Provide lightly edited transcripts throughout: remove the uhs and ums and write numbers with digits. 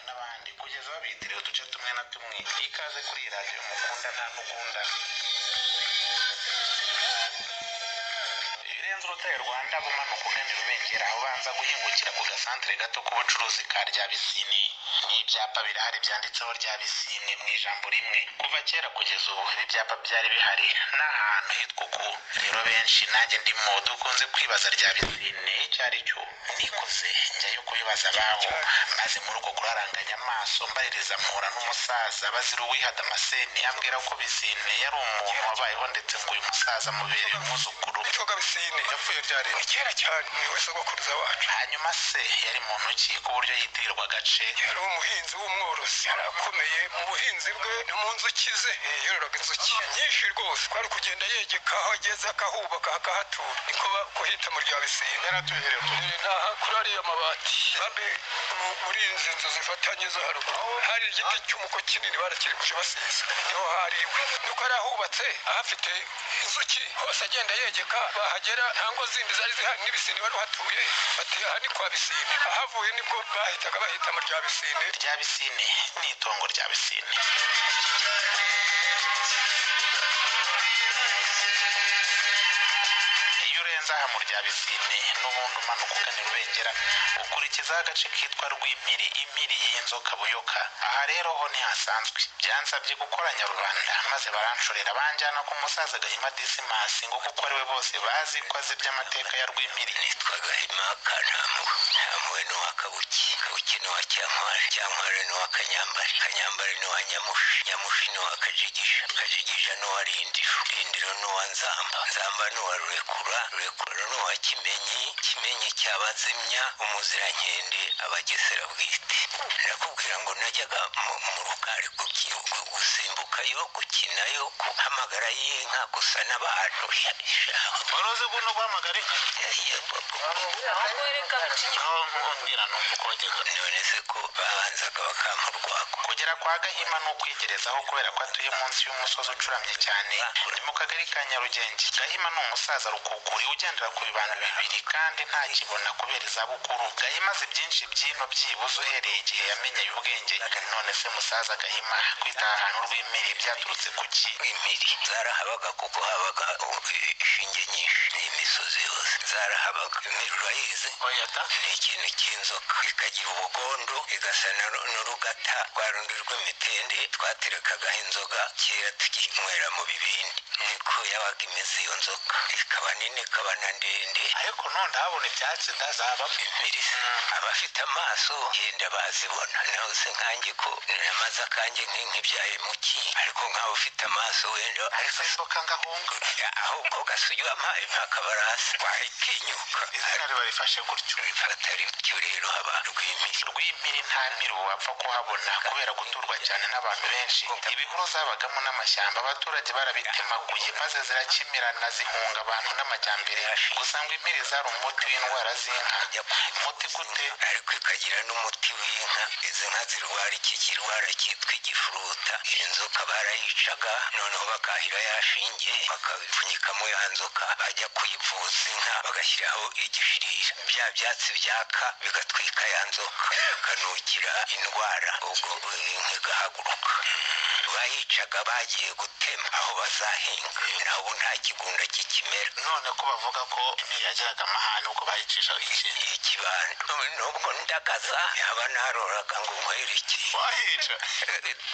n'abandi kugeza babitiriye uduce tumwe na tumwe. Ikaze kuri iyi radiyo mukunda nta n'ukunda. Birenze urutare rwa Ndaba umanuka ugana i Rubengera, aho ubanza guhingukira ku gasantere gato k'ubucuruzi ka Ryabisine. N'ibyapa birahari byanditseho Ryabisine mu ijambo rimwe. Kuva kera kugeza ubu ibi byapa byari bihari n'ahantu hitwa uku. Rero benshi nanjye ndimo dukunze kwibaza Ryabisine icyo ari cyo. Nikoze njyayo kubibaza abaho, maze muri uko kuraranganya amaso mbaririza mpura n'umusaza bazira uwiha Damascene, ambwira ko Bisine yari umuntu wabayeho ndetse ngo uyu musaza mubereye umwuzukuru. Inzoga Bisine yapfuye ryari? Kera cyane, ni we sogokuruza wacu. Hanyuma se yari muntu ki ku buryo yitirirwa agace? Yari umuhinzi w'umworozi, yarakomeye mu buhinzi bwe no mu nzuki ze. Yororaga inzuki nyinshi rwose, kwari kugenda yegeka aho ageze akahubaka akahatura. Niko kuhita mu Ryabisine. Yaratuhereye naha kuri ariya mabati babe muri izi nzu zifatanye zo haruguru hari igiti cy'umuko kinini barakirikuje basiza. Niho hari iwe, nuko arahubatse ahafite inzuki hose agenda yegeka. Bahagera nta ngo zindi zari zihari n'Ibisine bari hatuye, bati aha ni kwa Bisine. Ahavuye nibwo bahitaga bahita mu Ryabisine. Ryabisine ni itongo rya Bisine. Iyo urenze aha mu Ryabisine n'ubundi umanuka ugana i Rubengera, ukurikizaho agace kitwa Rwimpiri, impiri y'inzoka Buyoka. Aha rero ho ntihasanzwe. Byansabye gukoranya rubanda maze baranshorera banjyana ku musaza Gahima Disimasi, ngo kuko ari we bose bazi ko azi iby'amateka ya Rwimpiri. Nitwa Gahima Kantampuwe n'uwa Kabuki, Kabuki n'uwa Cyankware, Cyankware n'uwa Kanyambari, Kanyambari n'uwa Nyamushi, Nyamushi n'uwa Kajigisha, Kajigisha n'uwa Rindiro, Rindiro n'uwa Nzamba, Nzamba n'uwa Rurekura, Rurekura n'uwa Kimenyi, Kimenyi cy'Abazimya, Umuzirankende, Abagesera bwite. Ndakubwira ngo najyaga mu rukari gusimbukayo, gukinayo, guhamagara y'inka, gusa n'abantu. Waroze guno guhamagara inka? None se ko babanzaga bakampa urwako. Kugera kwa Gahima ni ukwigerezaho kubera ko atuye munsi y'umusozi ucuramye cyane, ni mu kagari ka Nyarugenge. Gahima ni umusaza rukukuri ugendera ku bibando bibiri kandi ntakibona kubera izabukuru. Gahima azi byinshi by'ino byibuze uhereye igihe yamenyeye ubwenge. None se musaza Gahima, kwitaha ahantu Rwimpiri byaturutse ku ki? Rwimpiri zarahabaga kuko habaga inshinge nyinshi n'imisozi yose zarahabaga. Impiri urayizi? Oyata. Ni ikintu cy'inzoka, ikagira ubugondo, igasa n'urugata rwa rundi rw'imitende twaterekagaho inzoga kera tukinywera mu bibindi. Niko yabaga imeze iyo nzoka, ikaba nini ikaba na ndende. Ariko none ndahabona ibyatsi ndazabamo. Impiri abafite amaso yenda bazibona, naho se nkanjye ko namaze akanjye nk'ibyaye muki, ariko nk'abo ufite amaso wenda ariko inzoka ngahunga. ahubwo gasuye amazi mpakabarasi wahitinyuka. Izina ribarifashe gutyo. Rifata rityo rero haba Rwimpiri. Rwimpiri nta mpiri wapfa kuhabona kubera guturwa cyane n'abantu benshi. Ibihuru zabagamo n'amashyamba abaturage barabitemaguye maze zirakimirana zihunga abantu n'amajyambere. Gusa ngo impiri zari umuti w'indwara z'inka. Umuti gute? Ariko ikagira n'umuti w'inka. Izi nka zirwara iki kirwara cyitwa igifuruta. Inzoka barayicaga noneho bakahira yashinge bakabipfunyikamo ya nzoka, bajya kuyivuza inka bagashyiraho igishirira, bya byatsi byaka bigatwika ya nzoka, bikanukira indwara, ubwo inka igahaguruka. Bayicaga bagiye gutema aho bazahinga, naho ubu nta kigunda kikimera. None ko bavuga ko impiri yagiraga amahane ubwo bayicishaho ikibando, nubwo ndagaza yaba naroraga ngo nkwereke. Wahica?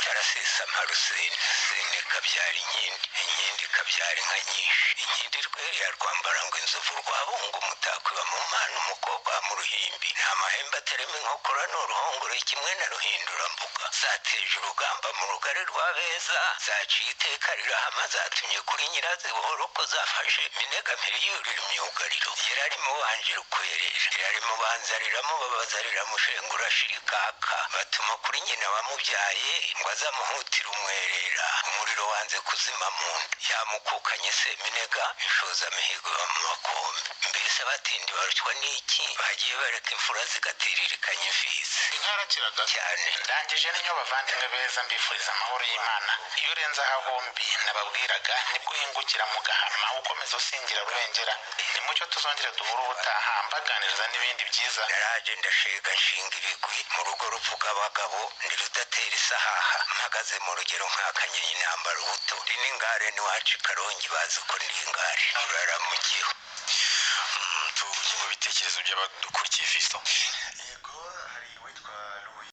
Tarasisa Marusine, Sine kabyara inkindi, inkindi kabyara inka nyinshi. Inkindi rweriya rwambara ngo inzovu rwabunga umutakwiba mu mpano umukobwa mu ruhimbi. Nta mahembe atarema inkokora n'uruhongore kimwe na ruhindurambuga. Zateje urugamba mu rugari rwa Beza, zaciye iteka rirahama, zatumye kuri nyirazibuhoro ko zafashe Minega-mpiri yurira imyugariro. Yararimo banje rukwerera, yararimo banzariramo babazarira mushengura shirikaka. Batuma kuri nyina wamubyaye ngo azamuhutira umwerera. Umuriro wanze kuzima mu nda, yamukukanye se Minega inshoza mihigo mu makombe. Mbese se abatindi barutwa n'iki bagiye bareka imfura zigatiririkanya imfizi inkarakiraga cyane. ndangije n'inyo bavandimwe beza mbifuriza amahoro y'Imana. iyo urenze aha hombi nababwiraga nibwo uhingukira mu Gahama ukomeza usingira Rubengera. nimucyo tuzongere duhure ubutaha mbaganiriza n'ibindi byiza. naraje ndashega nshinga ibigwi mu rugo ruvuga abagabo ndi rudatera isahaha mpagaze mu rugero nk'akanyenyi nambara ubuto ndi n'ingare n'iwacu i Karongi bazi ko ndi ingare uraramukiho. tujye mu bitekerezo by'abadukurikiye Fiston. yego hari witwa